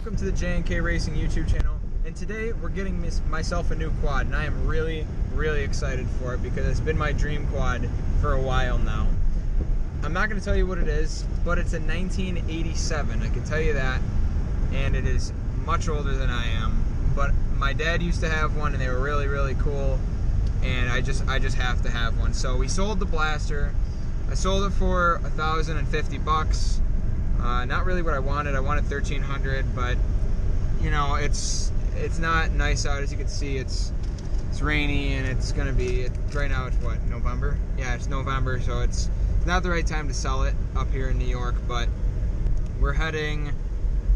Welcome to the J&K Racing YouTube channel, and today we're getting myself a new quad, and I am really excited for it because it's been my dream quad for a while now. I'm not going to tell you what it is, but it's a 1987, I can tell you that, and it is much older than I am. But my dad used to have one, and they were really cool, and I just have to have one. So we sold the Blaster. I sold it for $1,050. Not really what I wanted. I wanted $1,300, but you know, it's not nice out. As you can see, it's rainy, and it's gonna be right now. It's what, November? Yeah, it's November, so it's not the right time to sell it up here in New York. But we're heading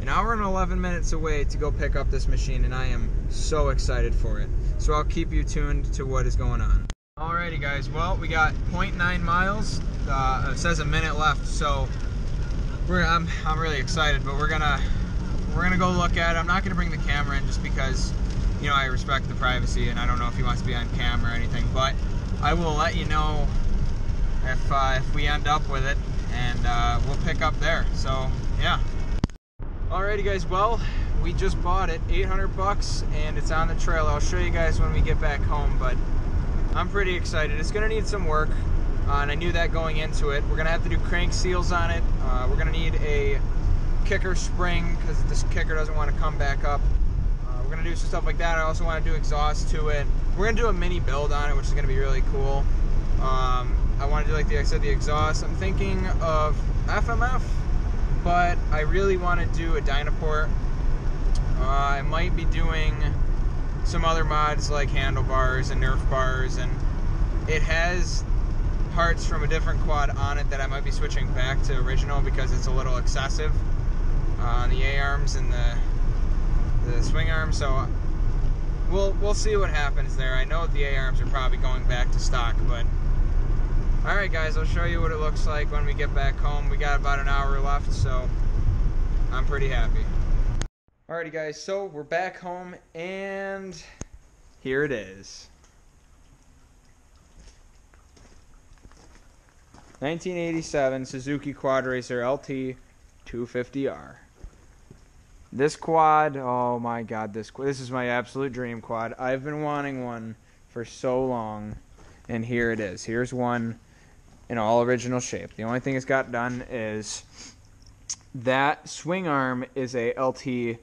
an hour and 11 minutes away to go pick up this machine, and I am so excited for it. So I'll keep you tuned to what is going on. Alrighty, guys. Well, we got 0.9 miles. It says a minute left, so I'm really excited, but we're gonna go look at it. I'm not gonna bring the camera in just because, you know, I respect the privacy, and I don't know if he wants to be on camera or anything. But I will let you know if we end up with it, and we'll pick up there. So yeah. Alrighty, guys. Well, we just bought it, 800 bucks, and it's on the trail. I'll show you guys when we get back home, but I'm pretty excited. It's gonna need some work. And I knew that going into it. We're gonna have to do crank seals on it. We're gonna need a kicker spring because this kicker doesn't want to come back up. We're gonna do some stuff like that. I also want to do exhaust to it. We're gonna do a mini build on it, which is gonna be really cool. I want to do, like I said, the exhaust. I'm thinking of FMF, but I really want to do a Dynaport. I might be doing some other mods like handlebars and Nerf bars, and it has parts from a different quad on it that I might be switching back to original because it's a little excessive on the A-arms and the swing arms. So we'll see what happens there. I know the A-arms are probably going back to stock, but alright, guys, I'll show you what it looks like when we get back home. We got about an hour left, so I'm pretty happy. Alrighty, guys, so we're back home, and here it is. 1987 Suzuki Quad Racer LT 250R. This quad, oh my god, this is my absolute dream quad. I've been wanting one for so long, and here it is. Here's one in all original shape. The only thing it's got done is that swing arm is a LT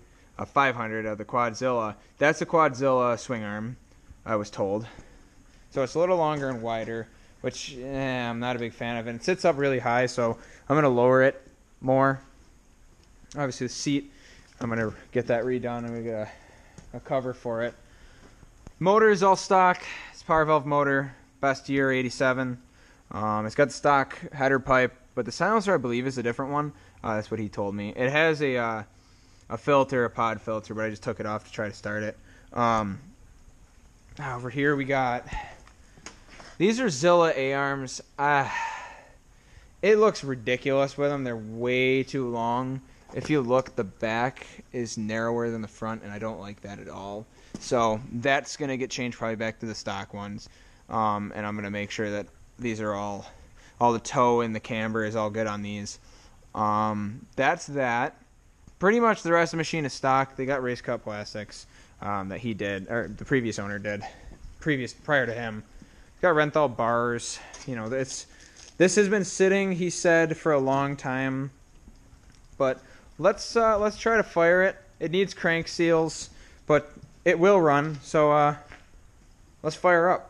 500 of the Quadzilla. That's a Quadzilla swing arm, I was told. So it's a little longer and wider, which I'm not a big fan of. And it sits up really high, so I'm going to lower it more. Obviously, the seat, I'm going to get that redone. I'm going to get a cover for it. Motor is all stock. It's a Power Valve motor, best year, 87. It's got the stock header pipe, but the silencer, I believe, is a different one. That's what he told me. It has a filter, a pod filter, but I just took it off to try to start it. Over here we got... These are Zilla A-arms. It looks ridiculous with them. They're way too long. If you look, the back is narrower than the front, and I don't like that at all. So that's going to get changed probably back to the stock ones. And I'm going to make sure that these are all the toe and the camber is all good on these. That's that. Pretty much the rest of the machine is stock. They got race cut plastics that he did, or the previous owner did, prior to him. Got Renthal bars. You know, this has been sitting, he said, for a long time. But let's try to fire it. It needs crank seals, but it will run. So let's fire up.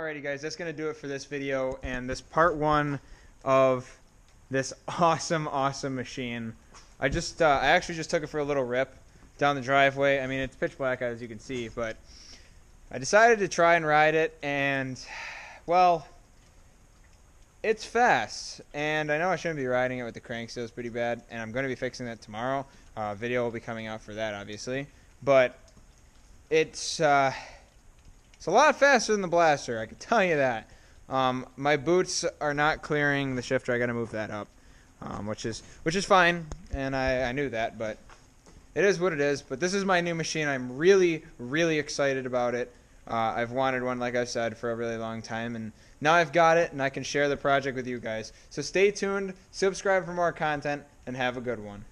Alrighty, guys, that's going to do it for this video, and this part one of this awesome machine. I actually just took it for a little rip down the driveway. I mean, it's pitch black as you can see, but I decided to try and ride it, and well, it's fast. And I know I shouldn't be riding it with the crank so it's pretty bad, and I'm going to be fixing that tomorrow. Video will be coming out for that, obviously, but it's a lot faster than the Blaster, I can tell you that. My boots are not clearing the shifter. I got to move that up, which is fine, and I knew that, but it is what it is. But this is my new machine. I'm really excited about it. I've wanted one, like I said, for a really long time, and now I've got it, and I can share the project with you guys. So stay tuned, subscribe for more content, and have a good one.